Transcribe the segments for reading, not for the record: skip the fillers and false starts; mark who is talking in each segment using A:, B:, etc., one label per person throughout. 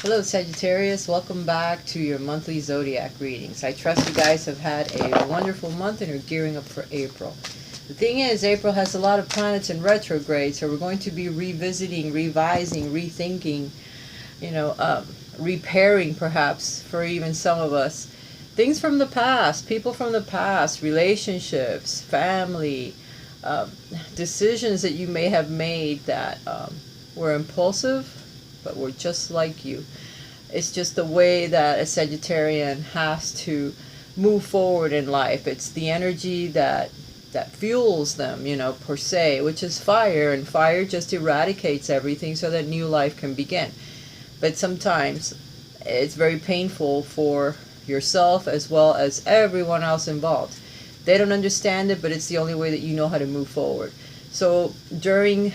A: Hello Sagittarius, welcome back to your monthly zodiac readings. I trust you guys have had a wonderful month and are gearing up for April. The thing is, April has a lot of planets in retrograde, so we're going to be revisiting, revising, rethinking, repairing perhaps for even some of us. Things from the past, people from the past, relationships, family, decisions that you may have made that were impulsive, but we're just like you. It's just the way that a Sagittarian has to move forward in life. It's the energy that fuels them, per se, which is fire, and fire just eradicates everything so that new life can begin. But sometimes it's very painful for yourself as well as everyone else involved. They don't understand it, but it's the only way that you know how to move forward. So during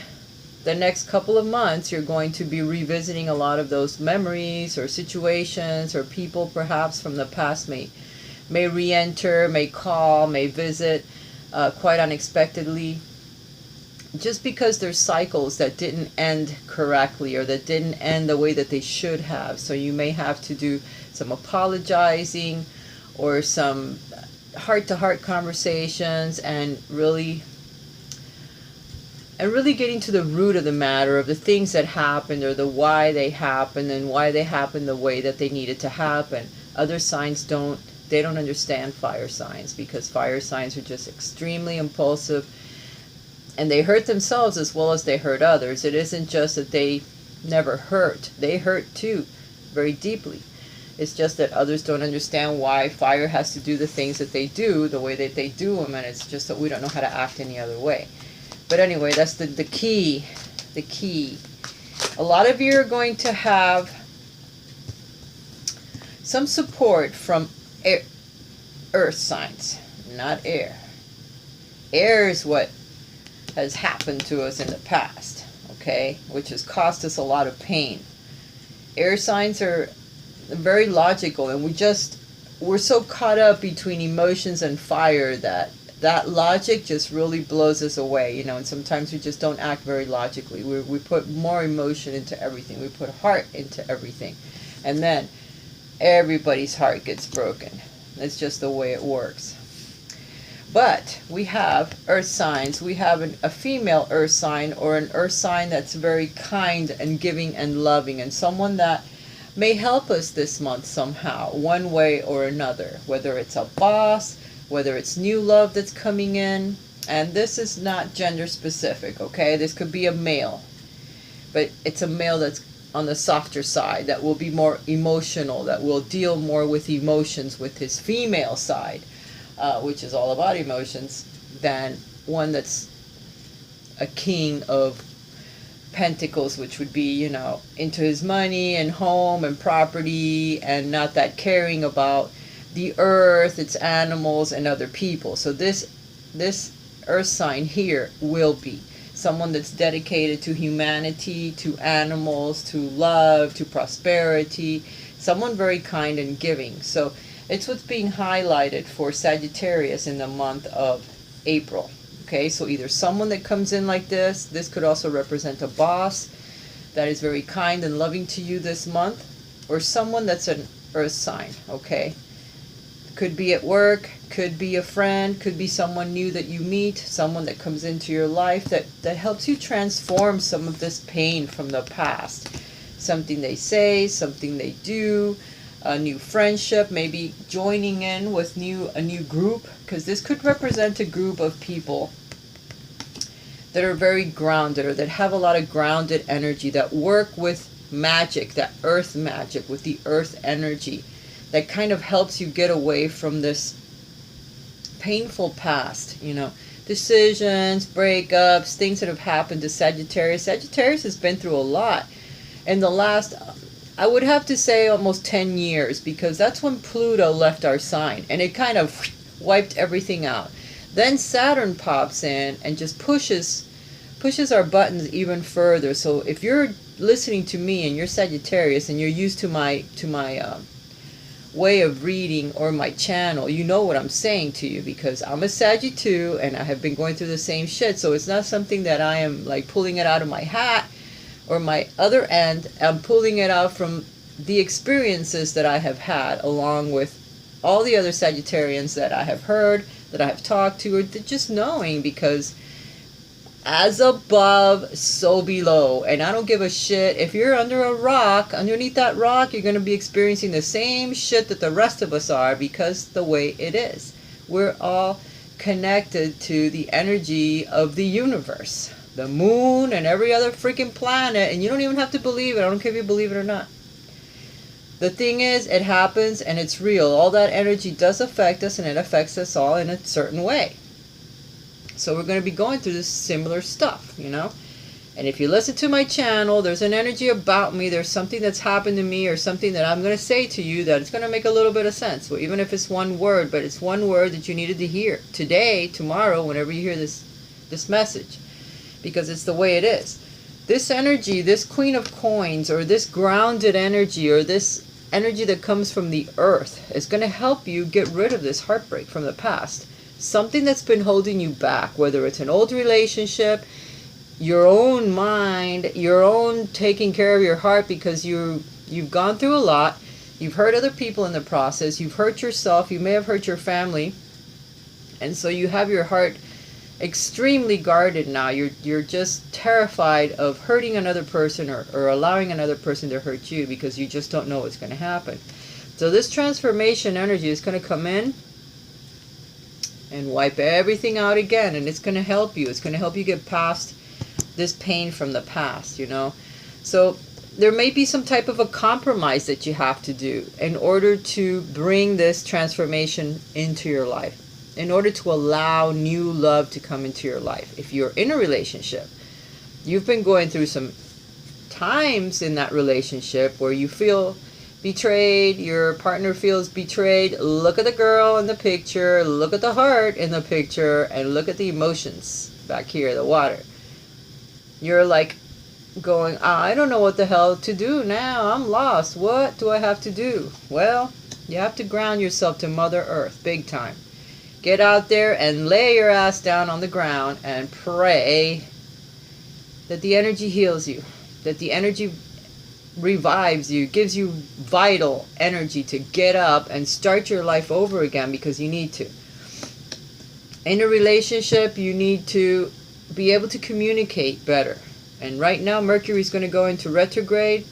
A: the next couple of months, you're going to be revisiting a lot of those memories or situations, or people perhaps from the past may re-enter, may call, may visit quite unexpectedly, just because there's cycles that didn't end correctly or that didn't end the way that they should have. So you may have to do some apologizing or some heart-to-heart conversations and really getting to the root of the matter of the things that happened, or the why they happened and why they happened the way that they needed to happen. Other signs don't understand fire signs, because fire signs are just extremely impulsive, and they hurt themselves as well as they hurt others. It isn't just that they never hurt. They hurt too, very deeply. It's just that others don't understand why fire has to do the things that they do the way that they do them, and it's just that we don't know how to act any other way. But anyway, that's the key. The key. A lot of you are going to have some support from earth signs, not air. Air is what has happened to us in the past, okay, which has cost us a lot of pain. Air signs are very logical, and we're so caught up between emotions and fire that logic just really blows us away, and sometimes we just don't act very logically. We put more emotion into everything. We put heart into everything. And then everybody's heart gets broken. It's just the way it works. But we have earth signs. We have a female earth sign, or an earth sign that's very kind and giving and loving, and someone that may help us this month somehow, one way or another, whether it's a boss, whether it's new love that's coming in. And this is not gender specific, okay? This could be a male, but it's a male that's on the softer side, that will be more emotional, that will deal more with emotions with his female side, which is all about emotions, than one that's a king of pentacles, which would be, into his money and home and property, and not that caring about the earth, its animals, and other people. So this earth sign here will be someone that's dedicated to humanity, to animals, to love, to prosperity, someone very kind and giving. So it's what's being highlighted for Sagittarius in the month of April. Okay, so either someone that comes in like this could also represent a boss that is very kind and loving to you this month, or someone that's an earth sign, okay? Could be at work, could be a friend, could be someone new that you meet, someone that comes into your life that helps you transform some of this pain from the past. Something they say, something they do, a new friendship, maybe joining in with a new group, because this could represent a group of people that are very grounded, or that have a lot of grounded energy, that work with magic, that earth magic, with the earth energy, that kind of helps you get away from this painful past, decisions, breakups, things that have happened to Sagittarius. Sagittarius has been through a lot in the last, I would have to say, almost 10 years, because that's when Pluto left our sign, and it kind of wiped everything out. Then Saturn pops in and just pushes our buttons even further. So if you're listening to me and you're Sagittarius and you're used to my way of reading, or my channel, you know what I'm saying to you, because I'm a Saggy too, and I have been going through the same shit. So it's not something that I am like pulling it out of my hat or my other end. I'm pulling it out from the experiences that I have had, along with all the other Sagittarians that I have heard, that I have talked to, or just knowing, because as above, so below. And I don't give a shit if you're under a rock. Underneath that rock, you're going to be experiencing the same shit that the rest of us are, because the way it is. We're all connected to the energy of the universe, the moon and every other freaking planet. And you don't even have to believe it. I don't care if you believe it or not. The thing is, it happens and it's real. All that energy does affect us, and it affects us all in a certain way. So we're going to be going through this similar stuff, you know. And if you listen to my channel, there's an energy about me. There's something that's happened to me, or something that I'm going to say to you that it's going to make a little bit of sense. Well, even if it's one word, but it's one word that you needed to hear today, tomorrow, whenever you hear this message, because it's the way it is. This energy, this Queen of Coins, or this grounded energy, or this energy that comes from the earth, is going to help you get rid of this heartbreak from the past. Something that's been holding you back, whether it's an old relationship, your own mind, your own taking care of your heart, because you've gone through a lot. You've hurt other people in the process. You've hurt yourself. You may have hurt your family. And so you have your heart extremely guarded now. You're just terrified of hurting another person, or allowing another person to hurt you, because you just don't know what's going to happen. So this transformation energy is going to come in and wipe everything out again, and it's going to help you. It's going to help you get past this pain from the past, you know. So there may be some type of a compromise that you have to do in order to bring this transformation into your life, in order to allow new love to come into your life. If you're in a relationship, you've been going through some times in that relationship where you feel betrayed, your partner feels betrayed. Look at the girl in the picture, look at the heart in the picture, and look at the emotions back here, the water. You're like going, I don't know what the hell to do now. I'm lost. What do I have to do? Well, you have to ground yourself to Mother Earth, big time. Get out there and lay your ass down on the ground and pray that the energy heals you, that the energy revives you, gives you vital energy to get up and start your life over again, because you need to. In a relationship, you need to be able to communicate better. And right now, Mercury is going to go into retrograde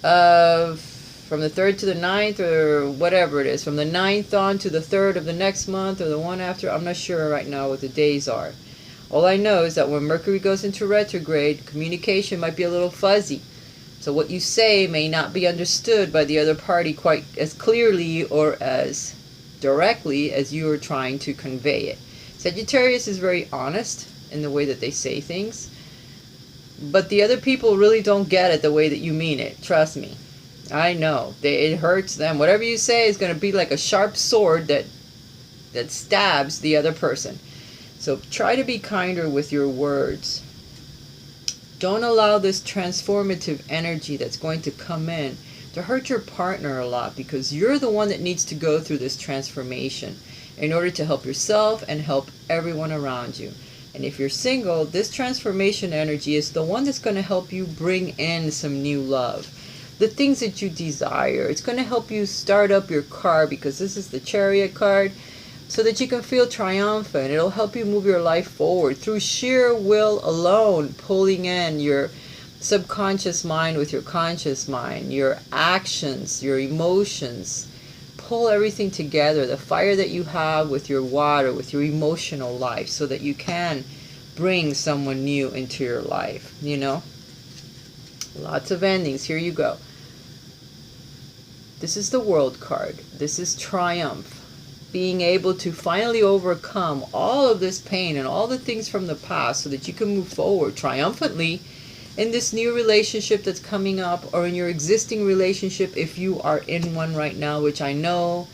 A: from the 3rd to the 9th, or whatever it is, from the 9th on to the 3rd of the next month, or the one after. I'm not sure right now what the days are. All I know is that when Mercury goes into retrograde, communication might be a little fuzzy. So what you say may not be understood by the other party quite as clearly or as directly as you are trying to convey it. Sagittarius is very honest in the way that they say things, but the other people really don't get it the way that you mean it. Trust me. I know. It hurts them. Whatever you say is going to be like a sharp sword that stabs the other person. So try to be kinder with your words. Don't allow this transformative energy that's going to come in to hurt your partner a lot, because you're the one that needs to go through this transformation in order to help yourself and help everyone around you. And if you're single, this transformation energy is the one that's going to help you bring in some new love. The things that you desire. It's going to help you start up your car, because this is the Chariot card, so that you can feel triumphant. It'll help you move your life forward through sheer will alone, pulling in your subconscious mind with your conscious mind, your actions, your emotions. Pull everything together, the fire that you have with your water, with your emotional life, so that you can bring someone new into your life, you know? Lots of endings. Here you go. This is the World card. This is triumph. Being able to finally overcome all of this pain and all the things from the past, so that you can move forward triumphantly in this new relationship that's coming up, or in your existing relationship if you are in one right now, which I know,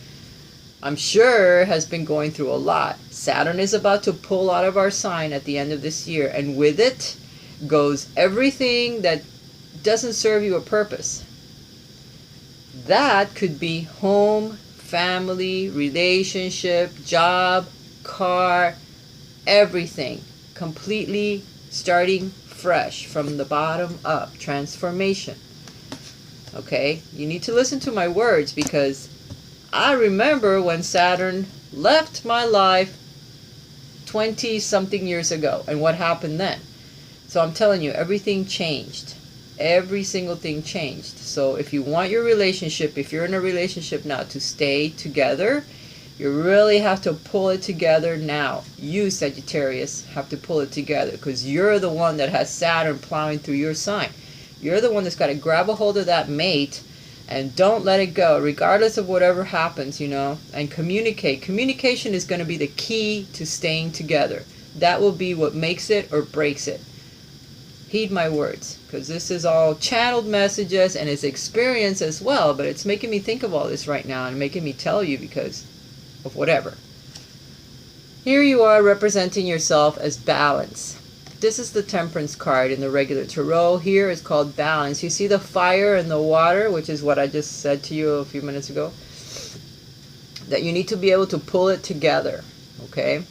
A: I'm sure, has been going through a lot. Saturn is about to pull out of our sign at the end of this year, and with it goes everything that doesn't serve you a purpose. That could be home, family, relationship, job, car, everything. Completely starting fresh from the bottom up. Transformation. Okay? You need to listen to my words, because I remember when Saturn left my life 20 something years ago, and what happened then. So I'm telling you, everything changed. Every single thing changed. So if you want your relationship, if you're in a relationship now, to stay together, you really have to pull it together now. You, Sagittarius, have to pull it together, because you're the one that has Saturn plowing through your sign. You're the one that's got to grab a hold of that mate and don't let it go, regardless of whatever happens, and communicate. Communication is going to be the key to staying together. That will be what makes it or breaks it. Heed my words, because this is all channeled messages and it's experience as well, but it's making me think of all this right now and making me tell you because of whatever. Here you are representing yourself as balance. This is the Temperance card in the regular tarot. Here it's called balance. You see the fire and the water, which is what I just said to you a few minutes ago, that you need to be able to pull it together, okay?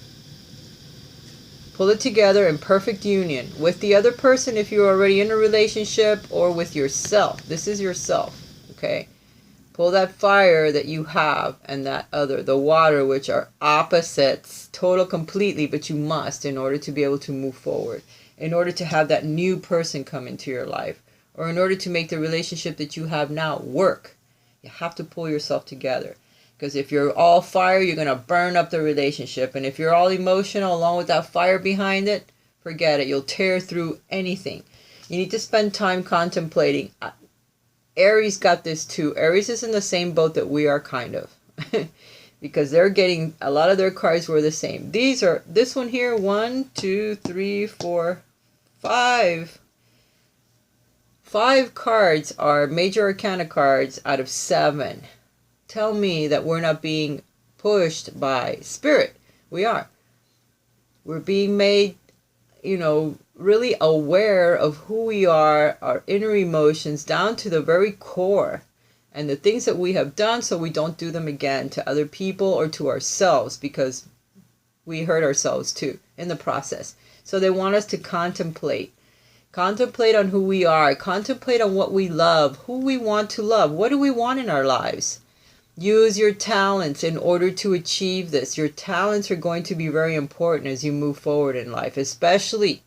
A: Pull it together in perfect union with the other person if you're already in a relationship, or with yourself. This is yourself, okay? Pull that fire that you have and that other, the water, which are opposites, total completely, but you must in order to be able to move forward, in order to have that new person come into your life, or in order to make the relationship that you have now work. You have to pull yourself together. Because if you're all fire, you're going to burn up the relationship. And if you're all emotional along with that fire behind it, forget it. You'll tear through anything. You need to spend time contemplating. Aries got this too. Aries is in the same boat that we are, kind of. Because they're getting, a lot of their cards were the same. This one here, 1, 2, 3, 4, 5. 5 cards are major arcana cards out of 7. Tell me that we're not being pushed by spirit. We are. We're being made, really aware of who we are, our inner emotions, down to the very core, and the things that we have done so we don't do them again to other people or to ourselves, because we hurt ourselves too in the process. So they want us to contemplate. Contemplate on who we are. Contemplate on what we love, who we want to love. What do we want in our lives? Use your talents in order to achieve this. Your talents are going to be very important as you move forward in life, especially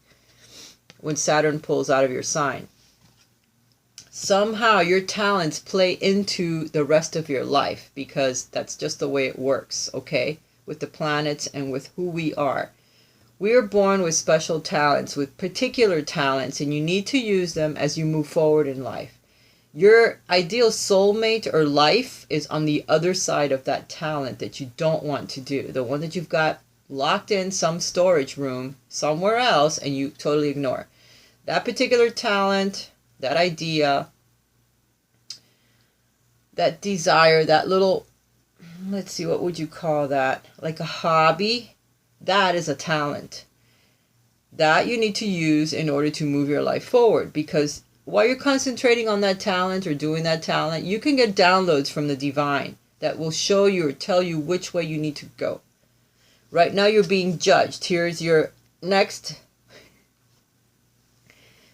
A: when Saturn pulls out of your sign. Somehow your talents play into the rest of your life, because that's just the way it works, okay? With the planets and with who we are. We are born with special talents, with particular talents, and you need to use them as you move forward in life. Your ideal soulmate or life is on the other side of that talent that you don't want to do. The one that you've got locked in some storage room somewhere else and you totally ignore. That particular talent, that idea, that desire, that little, let's see, what would you call that? Like a hobby? That is a talent. That you need to use in order to move your life forward, because while you're concentrating on that talent or doing that talent, you can get downloads from the divine that will show you or tell you which way you need to go. Right now you're being judged. Here's your next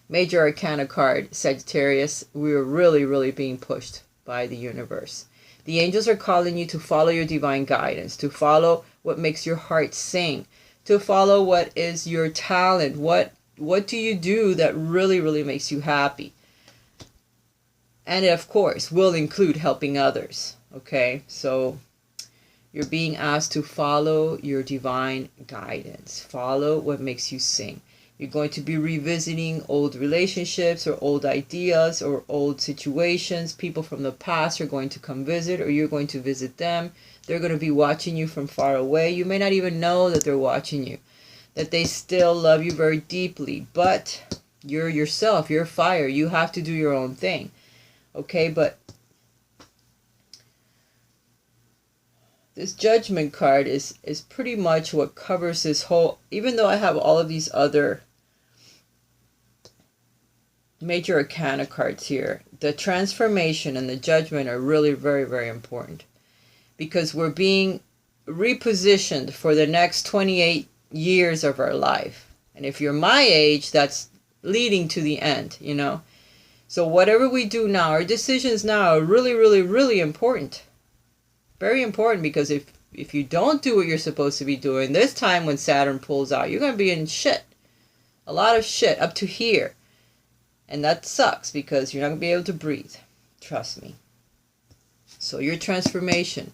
A: major arcana card, Sagittarius. We're really, really being pushed by the universe. The angels are calling you to follow your divine guidance, to follow what makes your heart sing, to follow what is your talent, what do you do that really, really makes you happy? And of course, will include helping others. Okay, so you're being asked to follow your divine guidance. Follow what makes you sing. You're going to be revisiting old relationships or old ideas or old situations. People from the past are going to come visit, or you're going to visit them. They're going to be watching you from far away. You may not even know that they're watching you, that they still love you very deeply, but you're yourself, you're fire, you have to do your own thing, okay? But this Judgment card is pretty much what covers this whole, even though I have all of these other major arcana cards here, the transformation and the Judgment are really very, very important, because we're being repositioned for the next 28 years of our life. And if you're my age, that's leading to the end, So whatever we do now, our decisions now are really, really, really important. Very important, because if you don't do what you're supposed to be doing, this time when Saturn pulls out, you're going to be in shit. A lot of shit up to here. And that sucks, because you're not going to be able to breathe. Trust me. So your transformation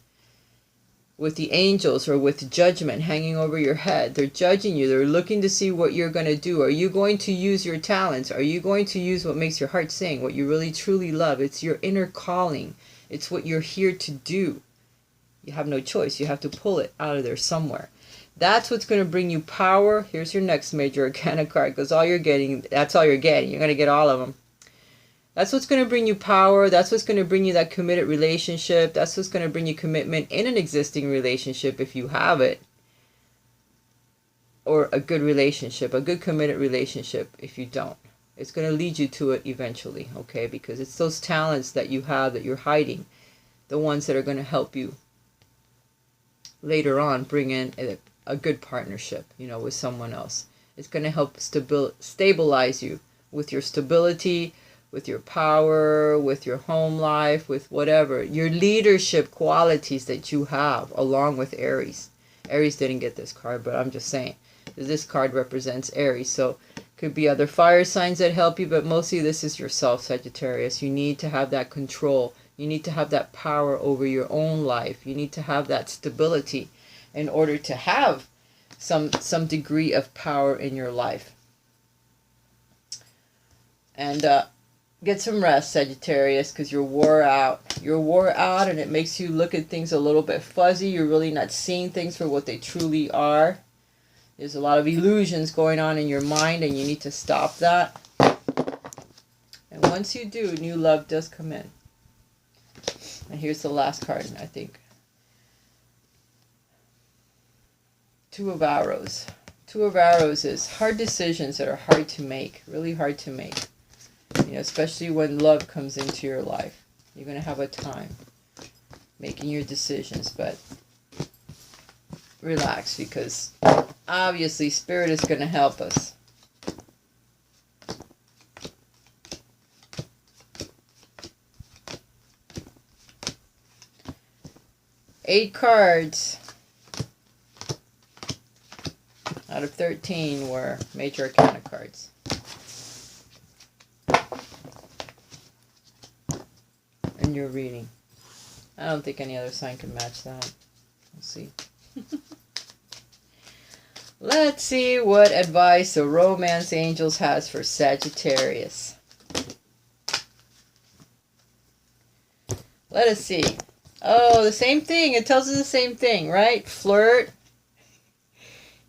A: with the angels, or with judgment hanging over your head, they're judging you. They're looking to see what you're going to do. Are you going to use your talents? Are you going to use what makes your heart sing, what you really truly love? It's your inner calling. It's what you're here to do. You have no choice. You have to pull it out of there somewhere. That's what's going to bring you power. Here's your next major arcana card, because all you're getting, that's all you're getting. You're going to get all of them. That's what's going to bring you power. That's what's going to bring you that committed relationship. That's what's going to bring you commitment in an existing relationship if you have it. Or a good relationship, a good committed relationship if you don't. It's going to lead you to it eventually, okay? Because it's those talents that you have that you're hiding, the ones that are going to help you later on bring in a good partnership, you know, with someone else. It's going to help stabilize you with your stability, with your power, with your home life, with whatever. Your leadership qualities that you have, along with Aries. Aries didn't get this card, but I'm just saying. This card represents Aries, so could be other fire signs that help you, but mostly this is yourself, Sagittarius. You need to have that control. You need to have that power over your own life. You need to have that stability in order to have some degree of power in your life. And get some rest, Sagittarius, because you're wore out. You're wore out, and it makes you look at things a little bit fuzzy. You're really not seeing things for what they truly are. There's a lot of illusions going on in your mind, and you need to stop that. And once you do, new love does come in. And here's the last card, I think. Two of Arrows. Two of Arrows is hard decisions that are hard to make, really hard to make. You know, especially when love comes into your life. You're going to have a time making your decisions, but relax, because obviously Spirit is going to help us. Eight cards out of 13 were major arcana cards. In your reading. I don't think any other sign can match that. We'll see. Let's see what advice the Romance Angels has for Sagittarius. Let us see. Oh, the same thing. It tells us the same thing, right? Flirt.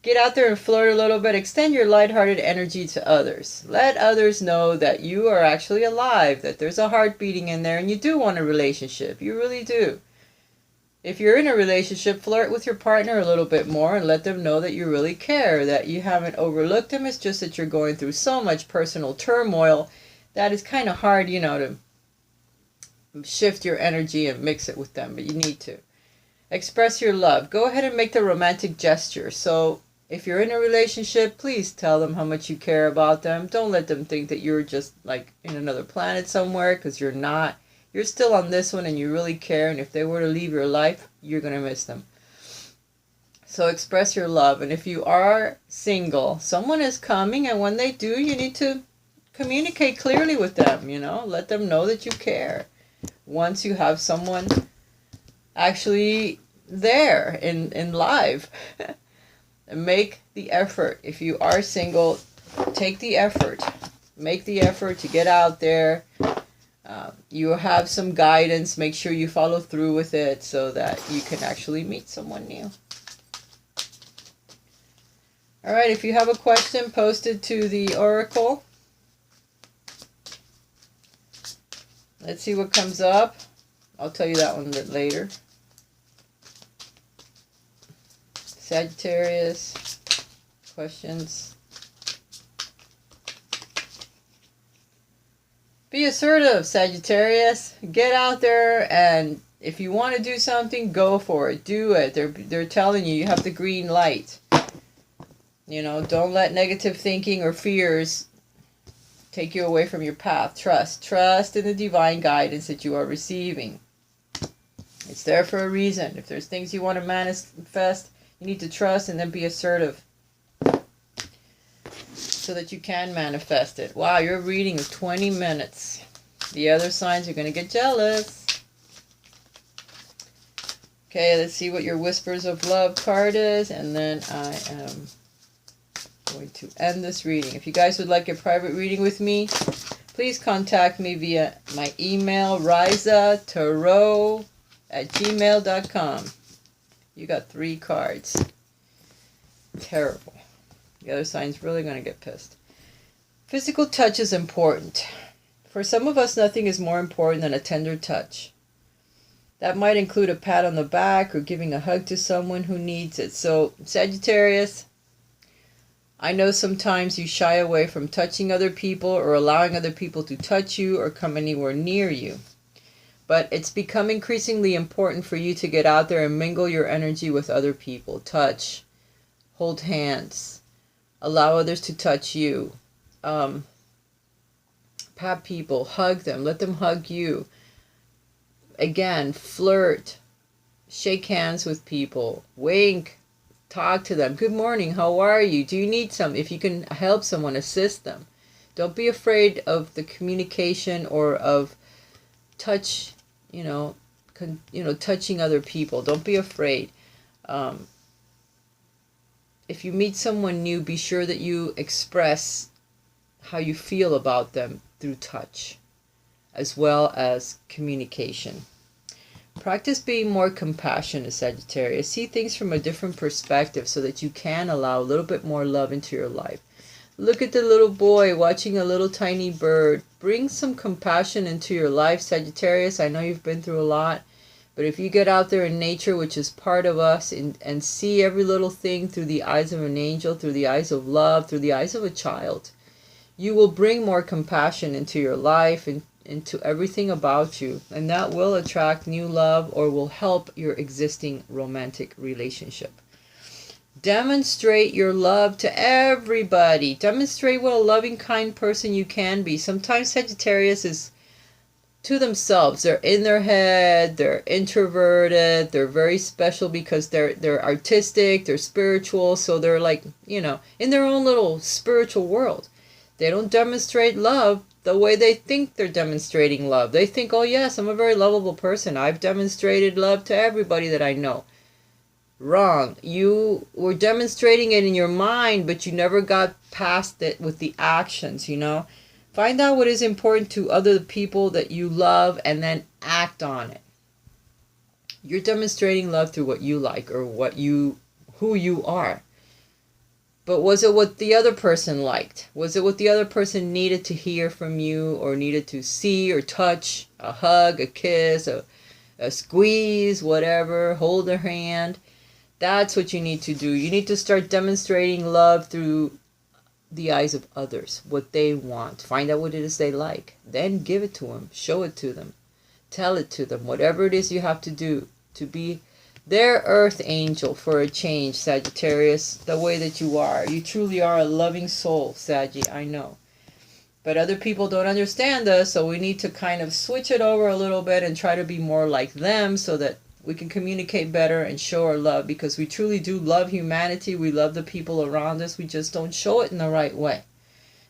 A: Get out there and flirt a little bit. Extend your lighthearted energy to others. Let others know that you are actually alive, that there's a heart beating in there, and you do want a relationship. You really do. If you're in a relationship, flirt with your partner a little bit more and let them know that you really care, that you haven't overlooked them. It's just that you're going through so much personal turmoil that it's kind of hard, you know, to shift your energy and mix it with them, but you need to. Express your love. Go ahead and make the romantic gesture. So if you're in a relationship, please tell them how much you care about them. Don't let them think that you're just like in another planet somewhere, because you're not. You're still on this one and you really care, and if they were to leave your life, you're going to miss them. So express your love. And if you are single, someone is coming, and when they do, you need to communicate clearly with them, you know. Let them know that you care. Once you have someone actually there in live. Make the effort. If you are single, take the effort. Make the effort to get out there. You have some guidance. Make sure you follow through with it so that you can actually meet someone new. All right, if you have a question, post it to the Oracle. Let's see what comes up. I'll tell you that one a bit later. Sagittarius, questions. Be assertive, Sagittarius. Get out there, and if you want to do something, go for it. Do it. They're telling you have the green light. You know, don't let negative thinking or fears take you away from your path. Trust in the divine guidance that you are receiving. It's there for a reason. If there's things you want to manifest, you need to trust and then be assertive so that you can manifest it. Wow, your reading is 20 minutes. The other signs are going to get jealous. Okay, let's see what your Whispers of Love card is, and then I am going to end this reading. If you guys would like a private reading with me, please contact me via my email, raisatarot@gmail.com. You got 3 cards. Terrible. The other sign's really going to get pissed. Physical touch is important. For some of us, nothing is more important than a tender touch. That might include a pat on the back or giving a hug to someone who needs it. So, Sagittarius, I know sometimes you shy away from touching other people or allowing other people to touch you or come anywhere near you. But it's become increasingly important for you to get out there and mingle your energy with other people. Touch, hold hands, allow others to touch you. Pat people, hug them, let them hug you. Again, flirt, shake hands with people, wink, talk to them. Good morning, how are you? Do you need some? If you can help someone, assist them. Don't be afraid of the communication or of touch, touching other people. Don't be afraid. If you meet someone new, be sure that you express how you feel about them through touch, as well as communication. Practice being more compassionate, Sagittarius. See things from a different perspective so that you can allow a little bit more love into your life. Look at the little boy watching a little tiny bird. Bring some compassion into your life, Sagittarius. I know you've been through a lot, but if you get out there in nature, which is part of us, and see every little thing through the eyes of an angel, through the eyes of love, through the eyes of a child, you will bring more compassion into your life and into everything about you, and that will attract new love or will help your existing romantic relationship. Demonstrate your love to everybody. Demonstrate what a loving, kind person you can be. Sometimes Sagittarius is to themselves. They're in their head, they're introverted, they're very special because they're artistic, they're spiritual, so they're like, in their own little spiritual world. They don't demonstrate love the way they think they're demonstrating love. They think, oh yes, I'm a very lovable person. I've demonstrated love to everybody that I know. Wrong. You were demonstrating it in your mind, but you never got past it with the actions, Find out what is important to other people that you love and then act on it. You're demonstrating love through what you like or who you are. But was it what the other person liked? Was it what the other person needed to hear from you or needed to see or touch? A hug, a kiss, a squeeze, whatever, hold their hand. That's what you need to do. You need to start demonstrating love through the eyes of others, what they want. Find out what it is they like. Then give it to them. Show it to them. Tell it to them. Whatever it is you have to do to be their earth angel for a change, Sagittarius, the way that you are. You truly are a loving soul, Saggy, I know. But other people don't understand us, so we need to kind of switch it over a little bit and try to be more like them so that we can communicate better and show our love, because we truly do love humanity. We love the people around us. We just don't show it in the right way.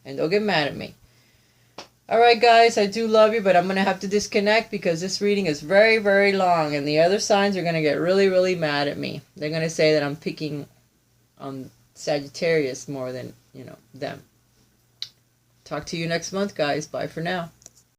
A: And don't get mad at me. Alright guys, I do love you, but I'm going to have to disconnect because this reading is very, very long. And the other signs are going to get really, really mad at me. They're going to say that I'm picking on Sagittarius more than, them. Talk to you next month, guys. Bye for now.